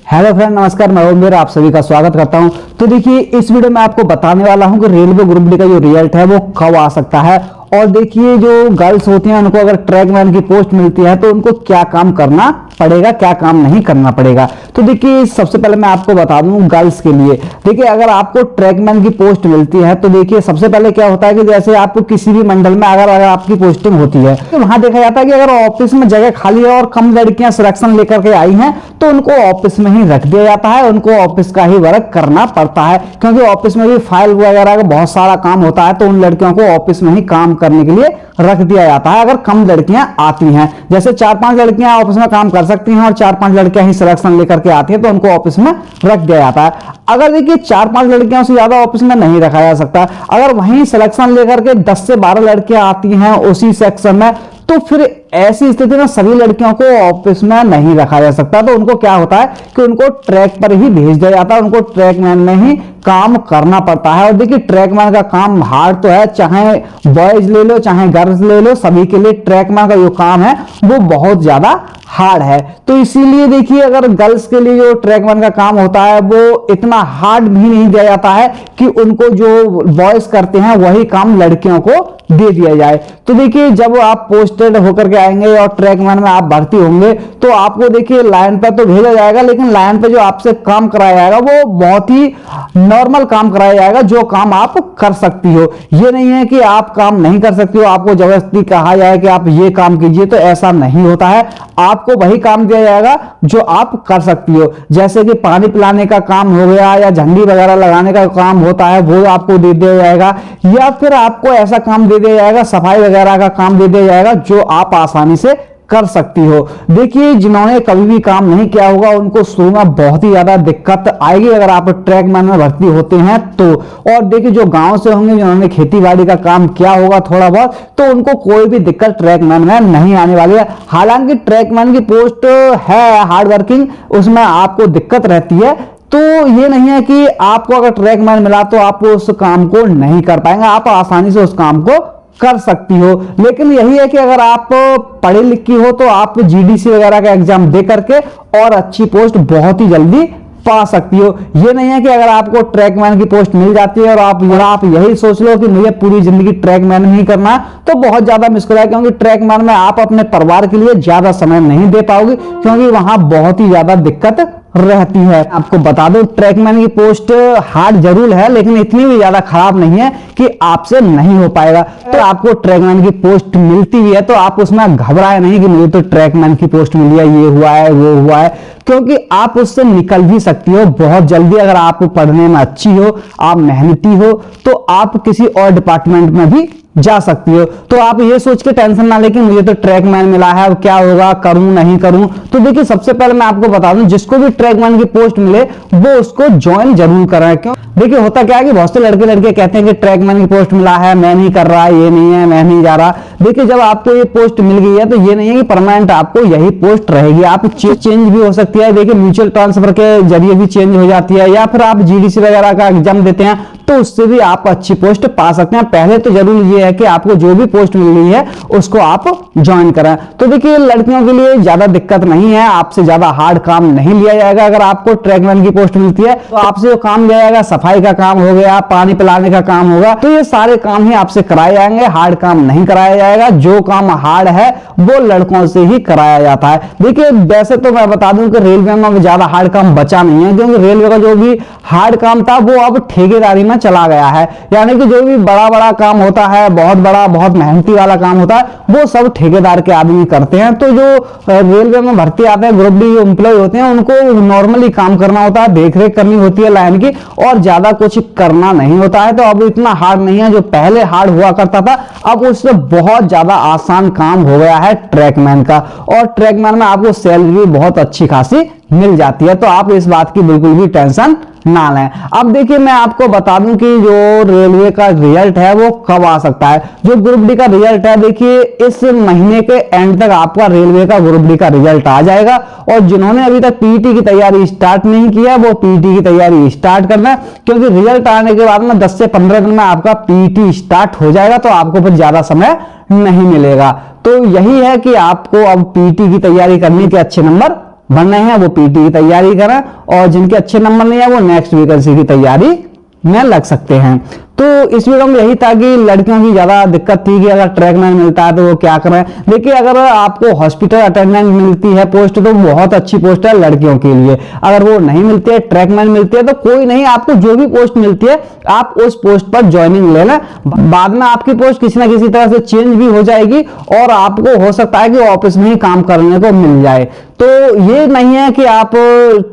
Hello friend, नमस्कार। मैं ओम मेरा आप सभी का स्वागत करता हूं। तो देखिए, इस वीडियो में आपको बताने वाला हूं कि रेलवे ग्रुप डी का जो रिजल्ट है वो कब आ सकता है। और देखिए, जो गर्ल्स होती हैं उनको अगर ट्रैकमैन की पोस्ट मिलती है तो उनको क्या काम करना पड़ेगा, क्या काम नहीं करना पड़ेगा। तो देखिए, सबसे पहले मैं आपको बता दूं गर्ल्स के लिए। देखिए, अगर आपको ट्रैकमैन की पोस्ट मिलती है तो देखिए, सबसे पहले क्या होता है कि जैसे आपको किसी भी मंडल में अगर आपकी पोस्टिंग होती है तो वहां देखा जाता है कि अगर ऑफिस में जगह खाली है और कम लड़कियां सिलेक्शन लेकर के आई हैं तो उनको ऑफिस में ही रख दिया जाता है। उनको ऑफिस का ही वर्क करना पड़ता है, क्योंकि ऑफिस में भी फाइल वगैरह का बहुत सारा काम होता है। तो उन लड़कियों को ऑफिस में ही काम करने के लिए रख दिया जाता है। अगर कम लड़कियां आती हैं, जैसे 4-5 लड़कियां ऑफिस में काम कर सकती हैं और 4-5 लड़कियां ही सिलेक्शन लेकर के आती है तो उनको ऑफिस में रख दिया जाता है। अगर देखिए 4-5 लड़कियों से ज्यादा ऑफिस में नहीं रखा जा सकता। अगर वहीं सिलेक्शन लेकर के 10 से 12 लड़कियां आती हैं उसी सेक्शन में, तो फिर ऐसी स्थिति में सभी लड़कियों को ऑफिस में नहीं रखा जा सकता। तो उनको क्या होता है कि उनको ट्रैक पर ही भेज दिया जाता है, उनको ट्रैकमैन में ही काम करना पड़ता है। और देखिए, ट्रैकमैन का काम हार्ड तो है, चाहे बॉयज ले लो चाहे गर्ल्स ले लो, सभी के लिए ट्रैकमैन का जो काम है वो बहुत ज्यादा हार्ड है। तो इसीलिए देखिए, अगर गर्ल्स के लिए जो ट्रैकमैन का काम होता है वो इतना हार्ड भी नहीं दिया जाता है कि उनको जो बॉयज करते हैं वही काम लड़कियों को दे दिया जाए। तो देखिए, जब आप पोस्टेड होकर के आएंगे और ट्रैकमैन में आप भर्ती होंगे तो आपको देखिए लाइन पर तो भेजा जाएगा, लेकिन लाइन पर जो आपसे काम कराया जाएगा वो बहुत ही नॉर्मल काम कराया जाएगा, जो काम आप कर सकती हो। ये नहीं है कि आप काम नहीं कर सकती हो, आपको जबरदस्ती कहा जाए कि आप ये काम कीजिए, तो ऐसा नहीं होता है। आपको वही काम दिया जाएगा जो आप कर सकती हो। जैसे कि पानी पिलाने का काम हो गया या झंडी वगैरह लगाने का काम होता है वो आपको दे दिया जाएगा, या फिर आपको ऐसा काम दे दिया जाएगा, सफाई वगैरह का काम दे दिया जाएगा जो आप आसानी से कर सकती हो। देखिए, जिन्होंने कभी भी काम नहीं किया होगा उनको शुरू में बहुत ही ज्यादा दिक्कत आएगी अगर आप ट्रैकमैन में भर्ती होते हैं तो। और देखिए, जो गांव से होंगे, जिन्होंने खेती बाड़ी का काम किया होगा थोड़ा बहुत, तो उनको कोई भी दिक्कत ट्रैकमैन में नहीं आने वाली है। हालांकि ट्रैकमैन की पोस्ट है हार्ड वर्किंग, उसमें आपको दिक्कत रहती है। तो ये नहीं है कि आपको अगर ट्रैकमैन मिला तो आप उस काम को नहीं कर पाएंगे, आप आसानी से उस काम को कर सकती हो। लेकिन यही है कि अगर आप पढ़ी लिखी हो तो आप जीडीसी वगैरह का एग्जाम दे करके और अच्छी पोस्ट बहुत ही जल्दी पा सकती हो। ये नहीं है कि अगर आपको ट्रैकमैन की पोस्ट मिल जाती है और आप यही सोच लो कि मुझे पूरी जिंदगी ट्रैकमैन ही करना है, तो बहुत ज्यादा मुश्किल है, क्योंकि ट्रैकमैन में आप अपने परिवार के लिए ज्यादा समय नहीं दे पाओगे, क्योंकि वहां बहुत ही ज्यादा दिक्कत रहती है। आपको बता दो, ट्रैकमैन की पोस्ट हार्ड जरूर है लेकिन इतनी भी ज्यादा खराब नहीं है कि आपसे नहीं हो पाएगा। तो आपको ट्रैकमैन की पोस्ट मिलती भी है तो आप उसमें घबराए नहीं कि मुझे तो ट्रैकमैन की पोस्ट मिली है, ये हुआ है वो हुआ है, क्योंकि आप उससे निकल भी सकती हो बहुत जल्दी। अगर आप पढ़ने में अच्छी हो, आप मेहनती हो, तो आप किसी और डिपार्टमेंट में भी जा सकती हो। तो आप ये सोच के टेंशन ना लेकिन मुझे तो ट्रैकमैन मिला है, अब क्या होगा, करूं नहीं करूं। तो देखिए, सबसे पहले मैं आपको बता दूं, जिसको भी ट्रैकमैन की पोस्ट मिले वो उसको ज्वाइन जरूर कराएं। क्यों? देखिए, होता क्या है कि बहुत से लड़के लड़के कहते हैं कि ट्रैकमैन की पोस्ट मिला है, मैं नहीं कर रहा, ये नहीं है, मैं नहीं जा रहा। देखिए, जब आपको ये पोस्ट मिल गई है तो ये नहीं है कि परमानेंट आपको यही पोस्ट रहेगी, आप चेंज भी हो सकती है। देखिए, म्यूचुअल ट्रांसफर के जरिए भी चेंज हो जाती है, या फिर आप जीडीसी वगैरह का एग्जाम देते हैं तो उससे भी आप अच्छी पोस्ट पा सकते हैं। पहले तो जरूर ये है कि आपको जो भी पोस्ट मिल रही है उसको आप ज्वाइन करें। तो देखिए, लड़कियों के लिए ज्यादा दिक्कत नहीं है, आपसे ज्यादा हार्ड काम नहीं लिया जाएगा। अगर आपको ट्रैकमैन की पोस्ट मिलती है तो आपसे जो काम लिया जाएगा, सफाई का काम हो गया, पानी पिलाने का काम होगा, तो ये सारे काम ही आपसे कराए जाएंगे, हार्ड काम नहीं कराया जाएगा। जो काम हार्ड है वो लड़कों से ही कराया जाता है। देखिए, वैसे तो मैं बता दूं कि रेलवे में ज्यादा हार्ड काम बचा नहीं है, क्योंकि रेलवे का जो भी हार्ड काम था वो अब ठेकेदारी में चला गया है। यानी कि जो भी बड़ा बड़ा काम होता है, बहुत बड़ा बहुत मेहनती वाला काम होता है, वो सब ठेकेदार के आदमी करते हैं। तो जो रेलवे में भर्ती आते हैं, ग्रुप डी एम्प्लॉय होते हैं, उनको नॉर्मली काम करना होता है, देखरेख करनी होती है लाइन की, और ज्यादा कुछ करना नहीं होता है। तो अब इतना हार्ड नहीं है, जो पहले हार्ड हुआ करता था अब उससे बहुत ज्यादा आसान काम हो गया है ट्रैकमैन का। और ट्रैकमैन में आपको सैलरी बहुत अच्छी खासी मिल जाती है, तो आप इस बात की बिल्कुल भी टेंशन ना लें। अब देखिए, मैं आपको बता दूं कि जो रेलवे का रिजल्ट है वो कब आ सकता है। जो ग्रुप डी का रिजल्ट है, देखिए इस महीने के एंड तक आपका रेलवे का ग्रुप डी का रिजल्ट आ जाएगा। और जिन्होंने अभी तक पीटी की तैयारी स्टार्ट नहीं किया वो पीटी की तैयारी स्टार्ट करना है, क्योंकि रिजल्ट आने के बाद में 10 से 15 दिन में आपका पीटी स्टार्ट हो जाएगा, तो आपको फिर ज्यादा समय नहीं मिलेगा। तो यही है कि आपको अब पीटी की तैयारी करनी के अच्छे नंबर भरने हैं वो पीटी की तैयारी करें, और जिनके अच्छे नंबर नहीं है वो नेक्स्ट वैकेंसी की तैयारी में लग सकते हैं। तो इस वीडियो में यही था कि लड़कियों की ज्यादा दिक्कत थी कि अगर ट्रैकमैन मिलता है तो वो क्या करें। देखिए, अगर आपको हॉस्पिटल अटेंडेंट मिलती है पोस्ट तो बहुत अच्छी पोस्ट है लड़कियों के लिए। अगर वो नहीं मिलती है, ट्रैकमैन मिलती है, तो कोई नहीं, आपको जो भी पोस्ट मिलती है आप उस पोस्ट पर ज्वाइनिंग ले लें। बाद में आपकी पोस्ट किसी ना किसी तरह से चेंज भी हो जाएगी और आपको हो सकता है कि ऑफिस में ही काम करने को मिल जाए। तो ये नहीं है कि आप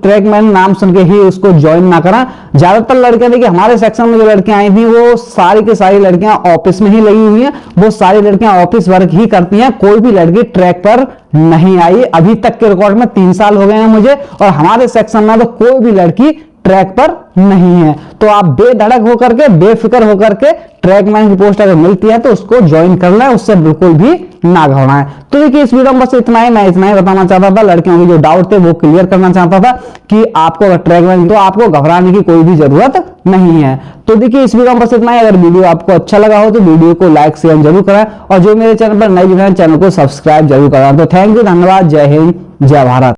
ट्रैकमैन नाम सुन के ही उसको ज्वाइन ना करें। ज्यादातर लड़कियां, देखिए हमारे सेक्शन में जो लड़कियां आई थी वो सारी की सारी लड़कियां ऑफिस में ही लगी हुई हैं, वो सारी लड़कियां ऑफिस वर्क ही करती हैं, कोई भी लड़की ट्रैक पर नहीं आई। अभी तक के रिकॉर्ड में 3 साल हो गए हैं मुझे, और हमारे सेक्शन में तो कोई भी लड़की ट्रैक पर नहीं है। तो आप बेधड़क होकर के, बेफिक्र होकर के ट्रैकमैन की पोस्ट अगर मिलती है तो उसको ज्वाइन कर लें, उससे बिल्कुल भी ना घबराएं। तो देखिए, इस वीडियो में बस इतना ही, मैं इतना ही बताना चाहता था, लड़कियों के जो डाउट थे वो क्लियर करना चाहता था कि आपको अगर ट्रैकमैन, तो आपको घबराने की कोई भी जरूरत नहीं है। तो देखिए, इस वीडियो में बस इतना ही। अगर वीडियो आपको अच्छा लगा हो तो वीडियो को लाइक शेयर जरूर करें, और जो मेरे चैनल पर नए जुड़े हैं चैनल को सब्सक्राइब जरूर करें। तो थैंक यू, धन्यवाद, जय हिंद, जय भारत।